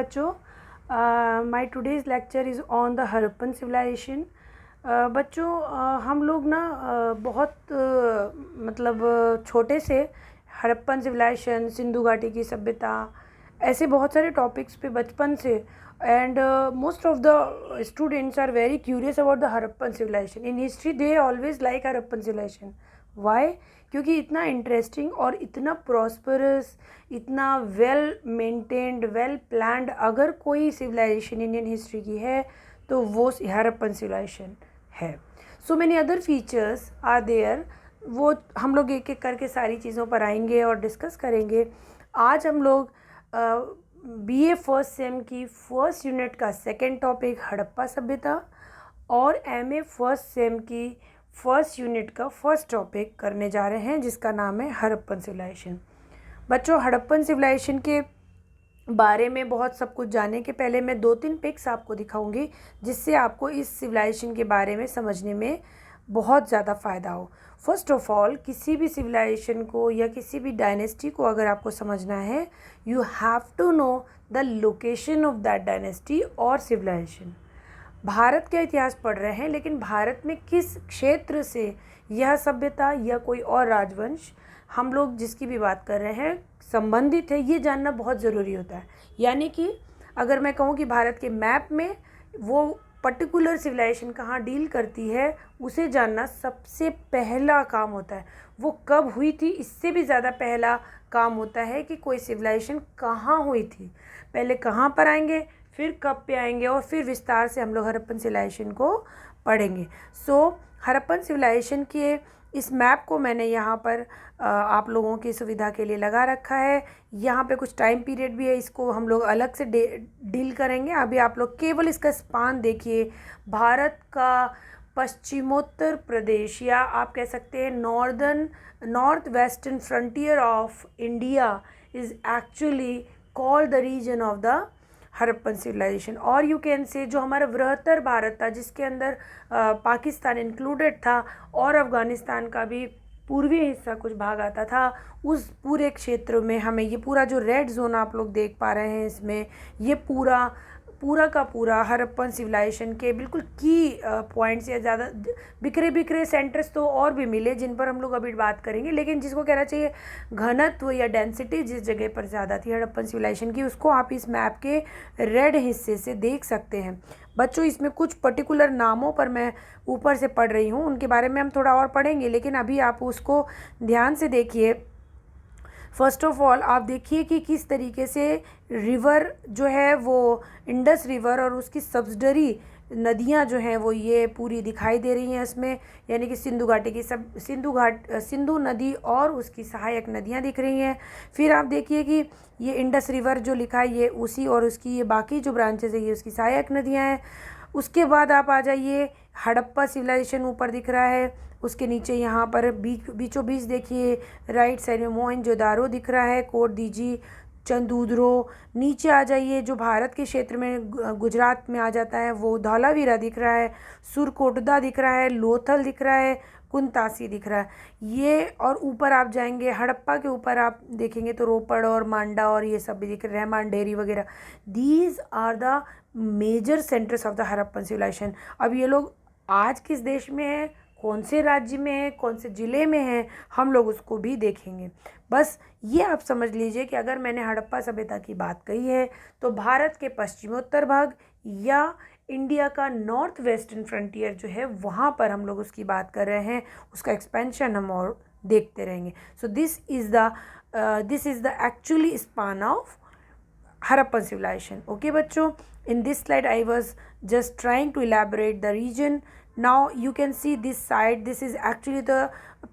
बच्चों, my today's lecture is on the Harappan civilisation. बच्चों, हम लोग ना बहुत मतलब छोटे से हड़प्पन सिविलाइजेशन, सिंधु घाटी की सभ्यता, ऐसे बहुत सारे टॉपिक्स पे बचपन से and most of the students are very curious about the Harappan civilisation. In history they always like Harappan civilisation. Why? क्योंकि इतना इंटरेस्टिंग और इतना प्रॉस्परस, इतना वेल मेंटेन्ड, वेल प्लान्ड अगर कोई सिविलाइजेशन इंडियन हिस्ट्री की है तो वो हड़प्पन सिविलाइजेशन है। So many other features are there. वो हम लोग एक एक करके सारी चीज़ों पर आएंगे और डिस्कस करेंगे। आज हम लोग बीए फर्स्ट सेम की फर्स्ट यूनिट का सेकेंड टॉपिक हड़प्पा सभ्यता और एमए फर्स्ट सेम की फर्स्ट यूनिट का फर्स्ट टॉपिक करने जा रहे हैं, जिसका नाम है हड़प्पन सिविलाइजेशन। बच्चों, हड़प्पन सिविलाइजेशन के बारे में बहुत सब कुछ जानने के पहले मैं 2-3 पिक्स आपको दिखाऊंगी, जिससे आपको इस सिविलाइजेशन के बारे में समझने में बहुत ज़्यादा फ़ायदा हो। फर्स्ट ऑफ ऑल, किसी भी सिविलाइजेशन को या किसी भी डायनेस्टी को अगर आपको समझना है, you have to know the location of that dynasty और सिविलाइजेशन। भारत का इतिहास पढ़ रहे हैं, लेकिन भारत में किस क्षेत्र से यह सभ्यता या कोई और राजवंश हम लोग जिसकी भी बात कर रहे हैं संबंधित है, ये जानना बहुत ज़रूरी होता है। यानी कि अगर मैं कहूँ कि भारत के मैप में वो पर्टिकुलर सिविलाइजेशन कहाँ डील करती है, उसे जानना सबसे पहला काम होता है। वो कब हुई थी, इससे भी ज़्यादा पहला काम होता है कि कोई सिविलाइजेशन कहाँ हुई थी, पहले कहाँ पर आएंगे, फिर कब पे आएंगे, और फिर विस्तार से हम लोग हड़प्पन सिविलाइजेशन को पढ़ेंगे। सो हड़प्पन सिविलाइजेशन के इस मैप को मैंने यहाँ पर आप लोगों की सुविधा के लिए लगा रखा है। यहाँ पे कुछ टाइम पीरियड भी है, इसको हम लोग अलग से डील करेंगे। अभी आप लोग केवल इसका स्पान देखिए। भारत का पश्चिमोत्तर प्रदेश, या आप कह सकते हैं north western frontier of India is actually called the region of the Harappan civilisation. और यू कैन से जो हमारा बृहत्तर भारत था, जिसके अंदर पाकिस्तान इंक्लूडेड था और अफ़गानिस्तान का भी पूर्वी हिस्सा कुछ भाग आता था, उस पूरे क्षेत्र में हमें ये पूरा जो रेड जोन आप लोग देख पा रहे हैं, इसमें ये पूरा का पूरा हड़प्पन सिविलाइजेशन के बिल्कुल की पॉइंट्स या ज़्यादा बिखरे सेंटर्स तो और भी मिले, जिन पर हम लोग अभी बात करेंगे। लेकिन जिसको कहना चाहिए घनत्व या डेंसिटी जिस जगह पर ज़्यादा थी हड़प्पन सिविलाइजेशन की, उसको आप इस मैप के रेड हिस्से से देख सकते हैं। बच्चों, इसमें कुछ पर्टिकुलर नामों पर मैं ऊपर से पढ़ रही हूँ, उनके बारे में हम थोड़ा और पढ़ेंगे, लेकिन अभी आप उसको ध्यान से देखिए। फर्स्ट ऑफ ऑल आप देखिए कि किस तरीके से रिवर जो है वो इंडस रिवर और उसकी सब्सिडरी नदियां जो हैं वो ये पूरी दिखाई दे रही हैं इसमें। यानी कि सिंधु घाटी की सिंधु नदी और उसकी सहायक नदियां दिख रही हैं। फिर आप देखिए कि ये इंडस रिवर जो लिखा है ये उसी, और उसकी ये बाकी जो ब्रांचेज है ये उसकी सहायक नदियाँ हैं। उसके बाद आप आ जाइए, हड़प्पा सिविलाइजेशन ऊपर दिख रहा है, उसके नीचे यहाँ पर बीचों बीच देखिए राइट साइड में मोहनजोदारो दिख रहा है, कोट दीजी, चंदूदरो। नीचे आ जाइए, जो भारत के क्षेत्र में गुजरात में आ जाता है, वो धौलावीरा दिख रहा है, सुरकोटदा दिख रहा है, लोथल दिख रहा है, कुंतासी दिख रहा है ये। और ऊपर आप जाएंगे हड़प्पा के ऊपर आप देखेंगे तो रोपड़ और मांडा और ये सब भी दिख रहे हैं, रहमान डेरी वगैरह। These are the major centres of the Harappan civilisation. अब ये लोग आज किस देश में हैं, कौन से राज्य में है, कौन से ज़िले में है, हम लोग उसको भी देखेंगे। बस ये आप समझ लीजिए कि अगर मैंने हड़प्पा सभ्यता की बात कही है तो भारत के पश्चिमोत्तर भाग या इंडिया का नॉर्थ वेस्टर्न फ्रंटियर जो है वहाँ पर हम लोग उसकी बात कर रहे हैं, उसका एक्सपेंशन हम और देखते रहेंगे। सो this is the actually span of Harappan civilization. Okay बच्चों, in this slide I was just trying to elaborate the region. Now you can see this side, this is actually the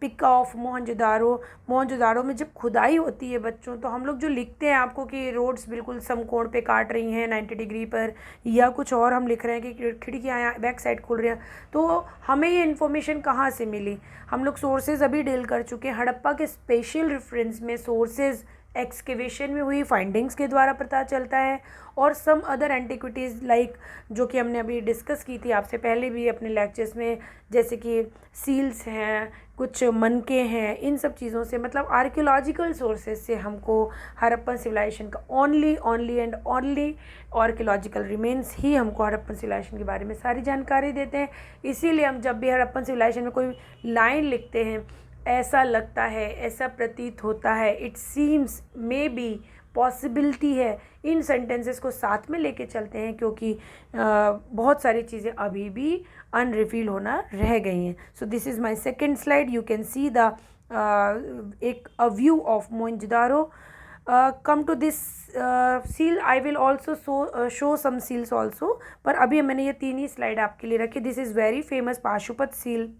pic of Mohenjodaro. Mohenjodaro में जब खुदाई होती है बच्चों, तो हम लोग जो लिखते हैं आपको कि रोड्स बिल्कुल समकोण पे काट रही हैं 90 डिग्री पर, या कुछ और हम लिख रहे हैं कि खिड़कियाँ बैक साइड खुल रही हैं, तो हमें ये इन्फॉर्मेशन कहाँ से मिली? हम लोग सोर्सेज अभी डील कर चुके हैं। हड़प्पा के स्पेशल रेफरेंस में सोर्सेज एक्सकेवेशन में हुई फाइंडिंग्स के द्वारा पता चलता है, और सम अदर एंटिक्विटीज़ लाइक जो कि हमने अभी डिस्कस की थी आपसे पहले भी अपने लेक्चर्स में, जैसे कि सील्स हैं, कुछ मनके हैं, इन सब चीज़ों से मतलब आर्कियोलॉजिकल सोर्सेज से हमको हड़प्पन सिविलाइजेशन का only and only archaeological remains ही हमको हड़प्पन सिविलाइजेशन के बारे में सारी जानकारी देते हैं। इसीलिए हम जब भी हड़प्पन सिविलाइजेशन में कोई लाइन लिखते हैं, ऐसा लगता है, ऐसा प्रतीत होता है, it seems, may be, possibility है, इन सेंटेंसेस को साथ में लेके चलते हैं, क्योंकि बहुत सारी चीज़ें अभी भी अनरिवील होना रह गई हैं। So this is my second slide, you can see the एक a view of Mohenjo-daro. Come to this seal, I will also show some seals also, पर अभी मैंने ये 3 ही स्लाइड आपके लिए रखी। This is very famous Pashupati seal,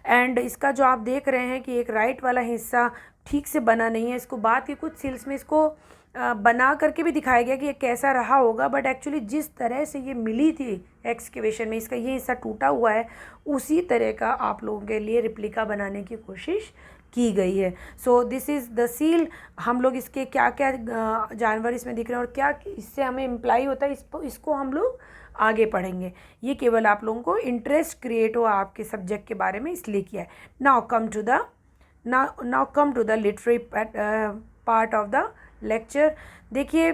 and इसका जो आप देख रहे हैं कि एक राइट वाला हिस्सा ठीक से बना नहीं है। इसको बाद के कुछ सील्स में इसको बना करके भी दिखाया गया कि ये कैसा रहा होगा, बट एक्चुअली जिस तरह से ये मिली थी एक्सकेवेशन में, इसका ये हिस्सा टूटा हुआ है, उसी तरह का आप लोगों के लिए रिप्लिका बनाने की कोशिश की गई है। सो दिस इज़ द सील। हम लोग इसके क्या क्या जानवर इसमें दिख रहे हैं और क्या इससे हमें इम्प्लाई होता है, इसको हम लोग आगे पढ़ेंगे। ये केवल आप लोगों को इंटरेस्ट क्रिएट हो आपके सब्जेक्ट के बारे में, इसलिए किया है। Now come to the literary part of the lecture. देखिए,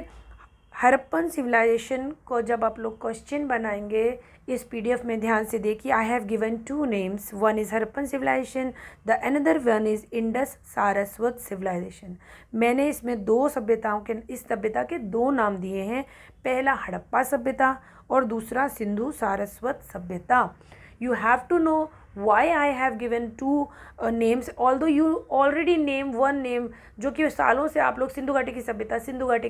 हड़प्पन सिविलाइजेशन को जब आप लोग क्वेश्चन बनाएंगे इस पीडीएफ में ध्यान से देखिए। I have given 2 names, one is Harappan civilisation, the another one is Indus Saraswat civilisation. मैंने इसमें 2 सभ्यताओं के, इस सभ्यता के 2 नाम दिए हैं, पहला हड़प्पा सभ्यता और दूसरा सिंधु सारस्वत सभ्यता। You have to know why I have given 2 names, although you already name one name, जो कि सालों से आप लोग सिंधु घाटी की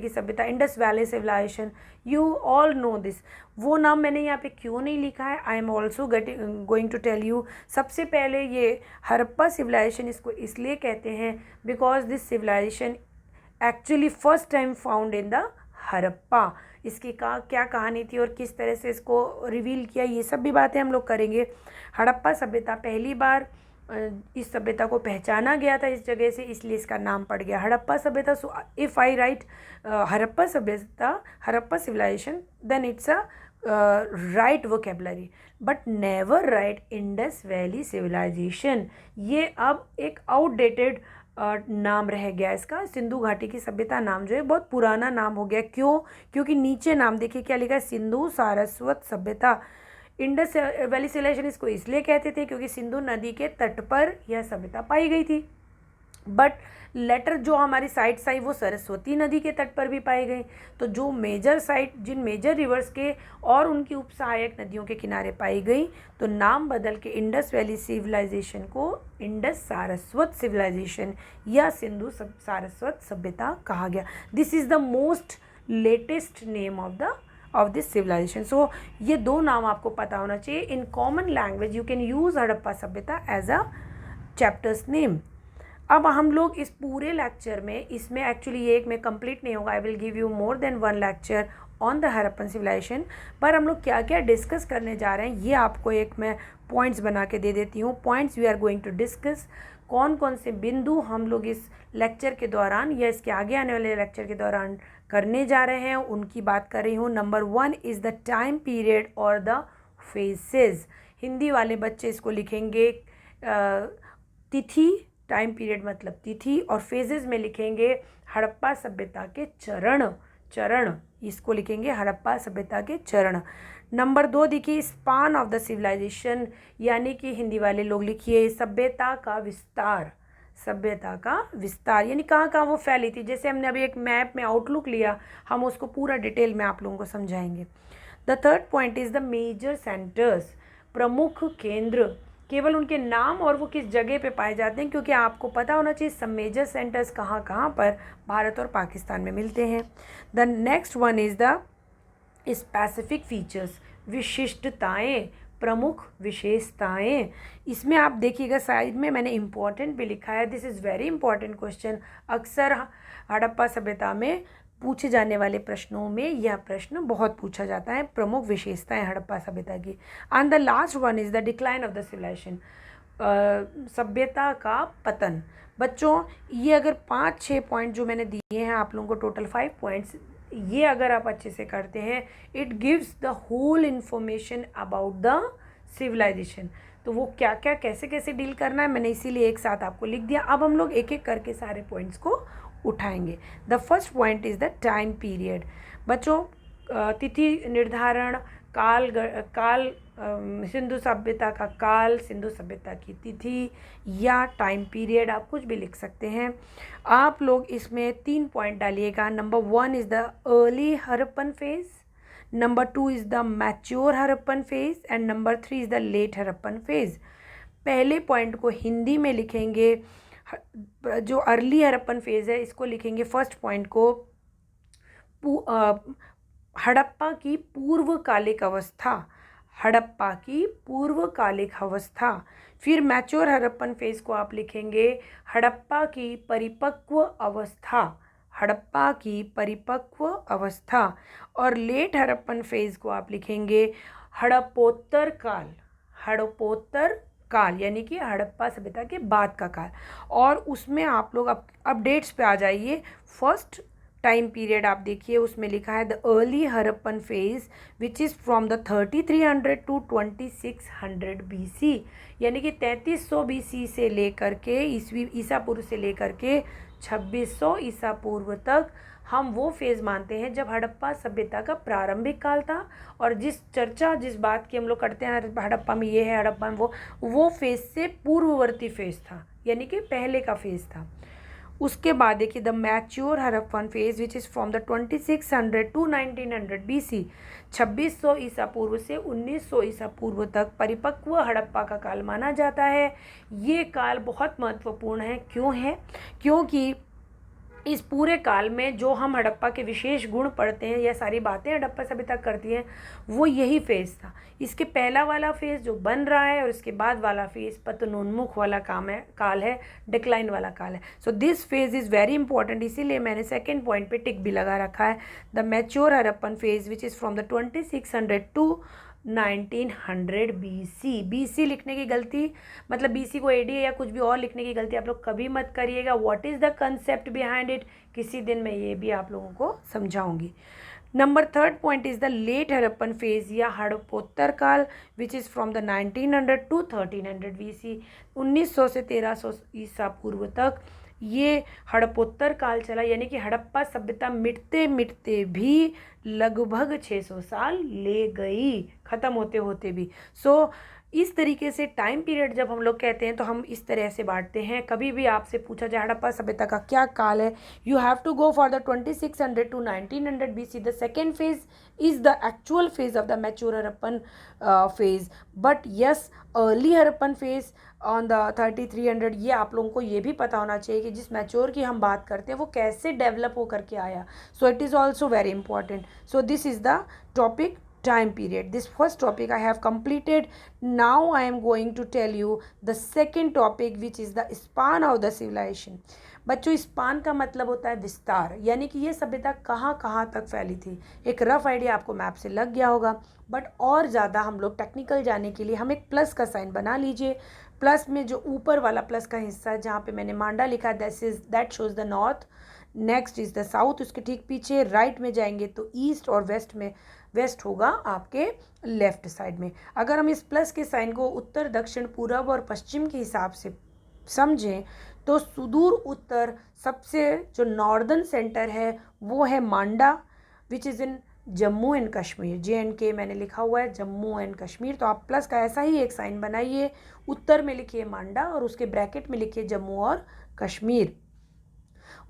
सभ्यता, Indus valley civilisation, you all know this। वो नाम मैंने यहाँ पे क्यों नहीं लिखा है, I am also going to tell you। सबसे पहले ये हड़प्पा सिविलाइजेशन इसको इसलिए कहते हैं because this civilization actually first time found in the Harappa. इसकी क्या कहानी थी और किस तरह से इसको रिवील किया, ये सब भी बातें हम लोग करेंगे। हड़प्पा सभ्यता पहली बार इस सभ्यता को पहचाना गया था इस जगह से, इसलिए इसका नाम पड़ गया हड़प्पा सभ्यता। So if I write Harappa sabhyata, Harappa civilisation, then it's a right vocabulary, but never write Indus valley civilisation. ये अब एक आउटडेटेड नाम रह गया इसका। सिंधु घाटी की सभ्यता नाम जो है बहुत पुराना नाम हो गया। क्यों? क्योंकि नीचे नाम देखिए क्या लिखा है, सिंधु सारस्वत सभ्यता। इंडस वैली सिविलाइजेशन इसको इसलिए कहते थे क्योंकि सिंधु नदी के तट पर यह सभ्यता पाई गई थी, बट लेटर जो हमारी साइट्स आई वो सरस्वती नदी के तट पर भी पाई गई। तो जो मेजर साइट, जिन मेजर रिवर्स के और उनकी उपसहायक नदियों के किनारे पाई गई, तो नाम बदल के इंडस वैली सिविलाइजेशन को इंडस सारस्वत सिविलाइजेशन या सिंधु सारस्वत सभ्यता कहा गया। This is the most latest name of this civilisation. So ये 2 नाम आपको पता होना चाहिए। In common language you can use Harappa sabhyata as a chapters name. अब हम लोग इस पूरे लेक्चर में, इसमें एक्चुअली ये एक में कंप्लीट नहीं होगा, I will give you more than 1 lecture on the Harappan civilisation, पर हम लोग क्या क्या डिस्कस करने जा रहे हैं ये आपको एक मैं पॉइंट्स बना के दे देती हूँ। Points we are going to discuss, कौन कौन से बिंदु हम लोग इस लेक्चर के दौरान या इसके आगे आने वाले लेक्चर के दौरान करने जा रहे हैं, उनकी बात कर रही हूँ। Number 1 is the time period और द फेजेस। हिंदी वाले बच्चे इसको लिखेंगे तिथि, टाइम पीरियड मतलब तिथि, और फेजेस में लिखेंगे हड़प्पा सभ्यता के चरण, इसको लिखेंगे हड़प्पा सभ्यता के चरण। नंबर 2 देखिए स्पान ऑफ द सिविलाइजेशन, यानी कि हिंदी वाले लोग लिखिए सभ्यता का विस्तार, यानी कहाँ कहाँ वो फैली थी। जैसे हमने अभी एक मैप में आउटलुक लिया, हम उसको पूरा डिटेल में आप लोगों को समझाएंगे। The 3rd point is the major centres, प्रमुख केंद्र, केवल उनके नाम और वो किस जगह पे पाए जाते हैं, क्योंकि आपको पता होना चाहिए सब मेजर सेंटर्स कहाँ कहाँ पर भारत और पाकिस्तान में मिलते हैं। The next one is the specific features, विशिष्टताएं, प्रमुख विशेषताएं। इसमें आप देखिएगा साइड में मैंने इम्पॉर्टेंट भी लिखा है, this is very important question. अक्सर हड़प्पा सभ्यता में पूछे जाने वाले प्रश्नों में यह प्रश्न बहुत पूछा जाता है, प्रमुख विशेषताएं हड़प्पा सभ्यता की। And the last one is the decline of the civilisation, सभ्यता का पतन। बच्चों ये अगर 5-6 पॉइंट जो मैंने दिए हैं आप लोगों को, टोटल 5 पॉइंट्स, ये अगर आप अच्छे से करते हैं, it gives the whole information about the civilisation. तो वो क्या क्या कैसे कैसे डील करना है मैंने इसीलिए एक साथ आपको लिख दिया। अब हम लोग एक एक करके सारे पॉइंट्स को उठाएंगे। The first point is the time period. बच्चों तिथि निर्धारण, काल सिंधु सभ्यता का काल, सिंधु सभ्यता की तिथि या टाइम पीरियड, आप कुछ भी लिख सकते हैं। आप लोग इसमें 3 पॉइंट डालिएगा। Number 1 is the early Harappan phase, number 2 is the mature Harappan phase and number 3 is the late Harappan phase. पहले पॉइंट को हिंदी में लिखेंगे, जो अर्ली हड़प्पन फेज है इसको लिखेंगे फर्स्ट पॉइंट को हड़प्पा की पूर्वकालिक अवस्था, हड़प्पा की पूर्वकालिक अवस्था। फिर मैच्योर हड़प्पन फेज को आप लिखेंगे हड़प्पा की परिपक्व अवस्था, हड़प्पा की परिपक्व अवस्था। और लेट हड़प्पन फेज को आप लिखेंगे हड़प्पोत्तर काल, हड़प्पोत्तर काल यानी कि हड़प्पा सभ्यता के बाद का काल। और उसमें आप लोग अपडेट्स पे आ जाइए। फर्स्ट टाइम पीरियड आप देखिए, उसमें लिखा है the early Harappan phase which is from the 3300 to 2600 BC, यानी कि 3300 BC से लेकर के ईसा पूर्व से लेकर के 2600 ईसा पूर्व तक हम वो फेज़ मानते हैं जब हड़प्पा सभ्यता का प्रारंभिक काल था। और जिस बात की हम लोग करते हैं हड़प्पा में ये है, हड़प्पा में वो फेज़ से पूर्ववर्ती फेज़ था, यानी कि पहले का फेज़ था। उसके बाद देखिए the mature Harappan phase which is from the 2600 to 1900 BC, 2600 ईसा पूर्व से 1900 ईसा पूर्व तक परिपक्व हड़प्पा का काल माना जाता है। ये काल बहुत महत्वपूर्ण है। क्यों है? क्योंकि इस पूरे काल में जो हम हड़प्पा के विशेष गुण पढ़ते हैं या सारी बातें हड़प्पा सभ्यता करती हैं वो यही फेज़ था। इसके पहला वाला फेज़ जो बन रहा है और इसके बाद वाला फेज़ पतनोन्मुख वाला काल है, डिक्लाइन वाला काल है। So this phase is very important, इसीलिए मैंने सेकेंड पॉइंट पे टिक भी लगा रखा है। The mature Harappan phase which is from the 2600 to 1900 BC लिखने की गलती, मतलब BC को AD या कुछ भी और लिखने की गलती आप लोग कभी मत करिएगा। What is the concept behind it, किसी दिन मैं ये भी आप लोगों को समझाऊंगी। Number third point is the late Harappan phase या हड़प्पोत्तर काल which is from the 1900 to 1300 BC, 1900 से 1300 ईसा पूर्व तक ये हड़प्पोत्तर काल चला, यानी कि हड़प्पा सभ्यता मिटते मिटते भी लगभग 600 साल ले गई, ख़त्म होते होते भी। सो इस तरीके से टाइम पीरियड जब हम लोग कहते हैं तो हम इस तरह से बांटते हैं। कभी भी आपसे पूछा जाए हड़प्पा सभ्यता का क्या काल है, you have to go for the 2600 to 1900 BC। The second phase is the actual phase of the mature Harappan phase, but yes early Harappan phase on the 3300, ये आप लोगों को ये भी पता होना चाहिए कि जिस मैच्योर की हम बात करते हैं वो कैसे डेवलप हो करके आया। So it is also very important. So this is the topic time period. This first topic I have completed. Now I am going to tell you the second topic which is the span of the civilization. बच्चों span का मतलब होता है विस्तार, यानी कि ये सभ्यता कहाँ कहाँ तक फैली थी। एक रफ आइडिया आपको मैप से लग गया होगा, बट और ज़्यादा हम लोग टेक्निकल जाने के लिए हम एक प्लस का साइन बना लीजिए। प्लस में जो ऊपर वाला प्लस का हिस्सा है जहाँ पे मैंने मांडा लिखा, that shows the north, next is the south, उसके ठीक पीछे राइट में जाएंगे तो ईस्ट, और वेस्ट में वेस्ट होगा आपके लेफ्ट साइड में। अगर हम इस प्लस के साइन को उत्तर दक्षिण पूर्व और पश्चिम के हिसाब से समझें तो सुदूर उत्तर सबसे जो नॉर्दर्न सेंटर है वो है Manda which is in Jammu and Kashmir, JNK मैंने लिखा हुआ है जम्मू एंड कश्मीर। तो आप प्लस का ऐसा ही एक साइन बनाइए, उत्तर में लिखिए मांडा और उसके ब्रैकेट में लिखिए जम्मू और कश्मीर।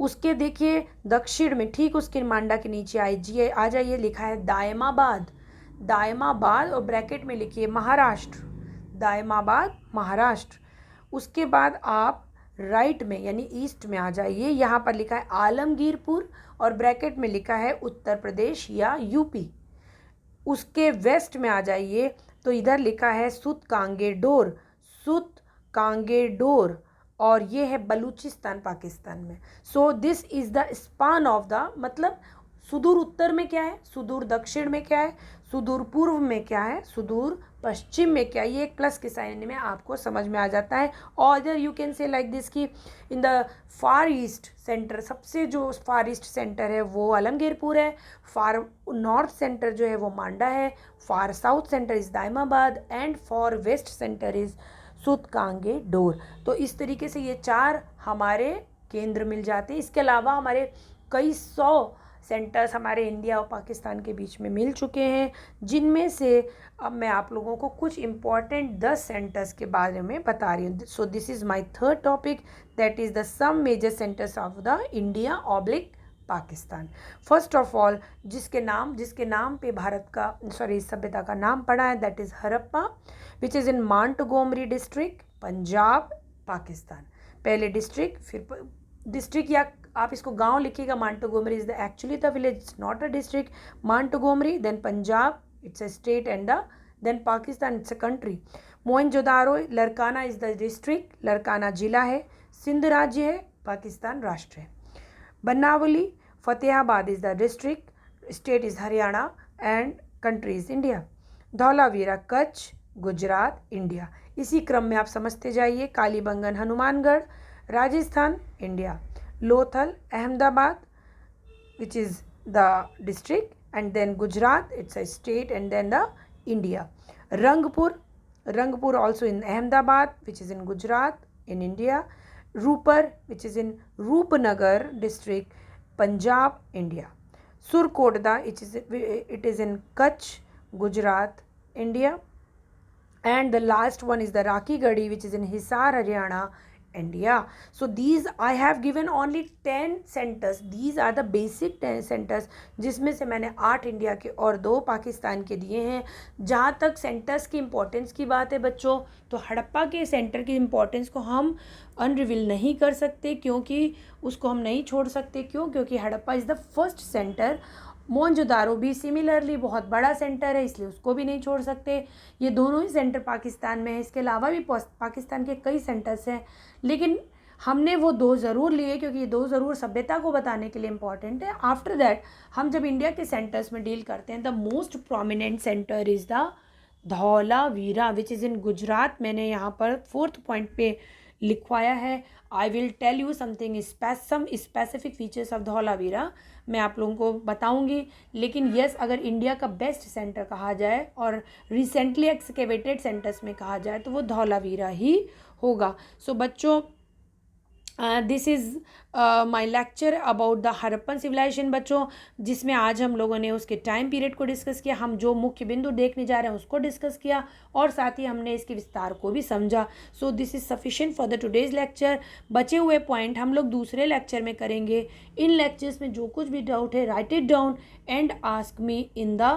उसके देखिए दक्षिण में ठीक उसके मांडा के नीचे आ जाइए, लिखा है दायमाबाद, दायमाबाद और ब्रैकेट में लिखिए महाराष्ट्र, दायमाबाद महाराष्ट्र। उसके बाद आप राइट में यानी ईस्ट में आ जाइए, यहाँ पर लिखा है आलमगीरपुर और ब्रैकेट में लिखा है उत्तर प्रदेश या UP। उसके वेस्ट में आ जाइए तो इधर लिखा है सुत कांगेडोर, सुत कांगेडोर, और ये है बलूचिस्तान पाकिस्तान में। सो this is the span of the, मतलब सुदूर उत्तर में क्या है, सुदूर दक्षिण में क्या है, सुदूर पूर्व में क्या है, सुदूर पश्चिम में क्या है। ये एक प्लस के साइन में आपको समझ में आ जाता है। और you can say like this कि in the far east centre, सबसे जो फार ईस्ट सेंटर है वो आलमगीरपुर है, फार नॉर्थ सेंटर जो है वो मांडा है, far south centre is Daimabad and far west centre is Sutkagendor. तो इस तरीके से ये 4 हमारे केंद्र मिल जाते हैं। इसके अलावा हमारे कई 100 सेंटर्स हमारे इंडिया और पाकिस्तान के बीच में मिल चुके हैं, जिनमें से अब मैं आप लोगों को कुछ इम्पॉर्टेंट 10 सेंटर्स के बारे में बता रही हूँ। So this is my third topic, that is the some major centres of the India oblique Pakistan. First of all जिसके नाम पे भारत का सभ्यता का नाम पड़ा है, that is Harappa, which is in Montgomery district, Punjab, Pakistan. पहले डिस्ट्रिक्ट, फिर डिस्ट्रिक्ट या आप इसको गांव लिखिएगा। Montgomery is the actually the village, it's not a district. Montgomery, then Punjab, it's a state, and then Pakistan, it's a country. Mohenjo-daro, Larkana is the district, Larkana जिला है। सिंध राज्य है, पाकिस्तान राष्ट्र है। Banawali, Fatehabad is the district, state is Haryana and country is India. Dholavira, Kutch, Gujarat, India. इसी क्रम में आप समझते जाइए। Kalibangan, Hanumangarh, Rajasthan, India. Lothal, Ahmedabad, which is the district, and then Gujarat, it's a state, and then the India. Rangpur also in Ahmedabad, which is in Gujarat, in India. Roopar, which is in Roopnagar district, Punjab, India. Surkodda, it is in Kutch, Gujarat, India. And the last one is the Rakhigarhi, which is in Hisar, Haryana, India. So these I have given only 10 centers. These are the basic 10 centers, जिसमें से मैंने 8 India के और 2 पाकिस्तान के दिए हैं। जहाँ तक सेंटर्स की इम्पोर्टेंस की बात है बच्चों, तो हड़प्पा के सेंटर की इम्पोर्टेंस को हम अनरिवील नहीं कर सकते, क्योंकि उसको हम नहीं छोड़ सकते। क्योंकि Harappa is the first centre. Mohenjodaro भी सिमिलरली बहुत बड़ा सेंटर है, इसलिए उसको भी नहीं छोड़ सकते। ये दोनों ही सेंटर पाकिस्तान में है। इसके अलावा भी पाकिस्तान के कई सेंटर्स हैं, लेकिन हमने वो 2 ज़रूर लिए, क्योंकि ये 2 ज़रूर सभ्यता को बताने के लिए इम्पॉर्टेंट है। आफ्टर दैट हम जब इंडिया के सेंटर्स में डील करते हैं, the most prominent centre is the Dholavira, which is in Gujarat. मैंने यहाँ पर 4th पॉइंट पे लिखवाया है। I will tell you something some specific features of Dholavira, मैं आप लोगों को बताऊंगी। लेकिन यस, अगर इंडिया का बेस्ट सेंटर कहा जाए और रिसेंटली एक्सकेवेटेड सेंटर्स में कहा जाए तो वो धौलावीरा ही होगा। सो बच्चों, this is my lecture about the Harappan civilisation बच्चों, जिसमें आज हम लोगों ने उसके टाइम पीरियड को डिस्कस किया, हम जो मुख्य बिंदु देखने जा रहे हैं उसको डिस्कस किया, और साथ ही हमने इसके विस्तार को भी समझा। सो this is sufficient for the today's lecture. बचे हुए पॉइंट हम लोग दूसरे लेक्चर में करेंगे। इन लेक्चर्स में जो कुछ भी डाउट है, right it down and ask me in the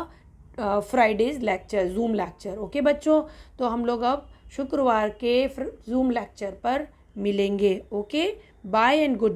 Fridays lecture, zoom lecture. Okay बच्चों, तो हम लोग अब शुक्रवार के जूम लेक्चर पर मिलेंगे। Okay, bye and good.